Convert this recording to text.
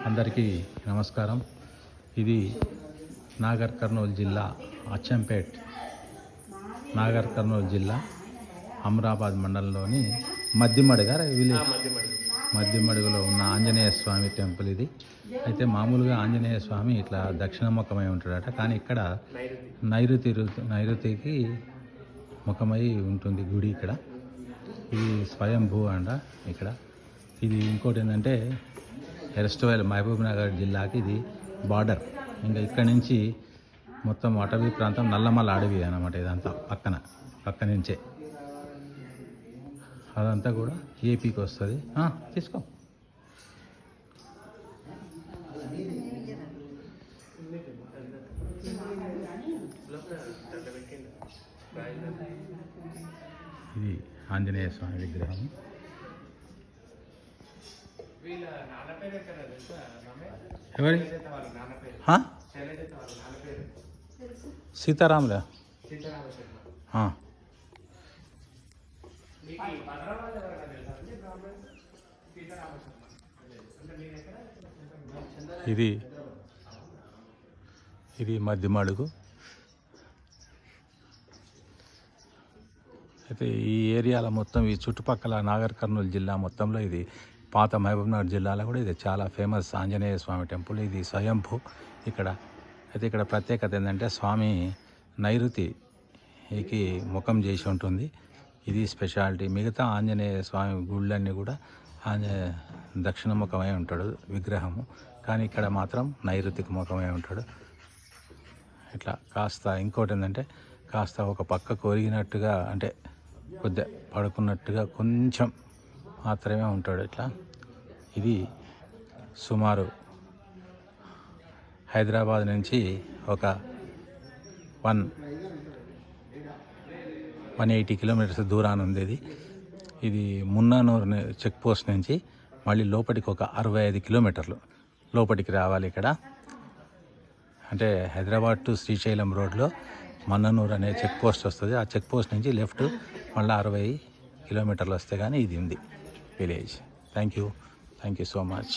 అందరికీ నమస్కారం. ఇది నాగర్ కర్నూలు జిల్లా అచ్చంపేట్, నాగర్ కర్నూలు జిల్లా అమరాబాద్ మండలంలోని మద్దిమడుగ విలేజ్, మద్దిమడుగులో ఉన్న ఆంజనేయ స్వామి టెంపుల్ ఇది. అయితే మామూలుగా ఆంజనేయ స్వామి ఇట్లా దక్షిణముఖమై ఉంటాడట, కానీ ఇక్కడ నైరుతికి ముఖమై ఉంటుంది గుడి. ఇక్కడ ఇది స్వయంభూ అంట. ఇక్కడ ఇది ఇంకోటి ఏంటంటే ఎరస్టోవల్ మహబూబ్ నగర్ జిల్లాకి ఇది బార్డర్. ఇంకా ఇక్కడ నుంచి మొత్తం అటవీ ప్రాంతం, నల్లమల్ల అడవి అన్నమాట. ఇదంతా పక్క నుంచే అదంతా కూడా ఏపీకి వస్తుంది. తీసుకో. ఇది ఆంజనేయ స్వామి విగ్రహం. ఎవరి సీతారాములే. ఇది మద్దిమడుగు. అయితే ఈ ఏరియాలో మొత్తం, ఈ చుట్టుపక్కల నాగర్ కర్నూలు జిల్లా మొత్తంలో ఇది పాత మహబూబ్ నగర్ జిల్లాలో కూడా ఇది చాలా ఫేమస్ ఆంజనేయ స్వామి టెంపుల్. ఇది స్వయంభూ. ఇక్కడ ప్రత్యేకత ఏంటంటే స్వామి నైరుతికి ముఖం చేసి ఉంటుంది. ఇది స్పెషాలిటీ. మిగతా ఆంజనేయ స్వామి గుళ్ళన్నీ కూడా దక్షిణముఖమై ఉంటాడు విగ్రహము, కానీ ఇక్కడ మాత్రం నైరుతికి ముఖమై ఉంటాడు. ఇట్లా కాస్త ఇంకోటి ఏంటంటే కాస్త ఒక పక్క కొరిగినట్టుగా, అంటే కొద్దిగా పడుకున్నట్టుగా కొంచెం మాత్రమే ఉంటాడు ఇట్లా. ఇది సుమారు హైదరాబాద్ నుంచి ఒక 180 కిలోమీటర్స్ దూరాన్ని ఉంది ఇది మున్నానూరు చెక్ పోస్ట్ నుంచి మళ్ళీ లోపలికి ఒక 65 కిలోమీటర్లు లోపలికి రావాలి. ఇక్కడ అంటే హైదరాబాద్ టు శ్రీశైలం రోడ్లో మన్ననూరు అనే చెక్ పోస్ట్ వస్తుంది. ఆ చెక్ పోస్ట్ నుంచి లెఫ్ట్ మళ్ళీ 60 కిలోమీటర్లు వస్తే కానీ ఇది ఉంది village. Thank you so much.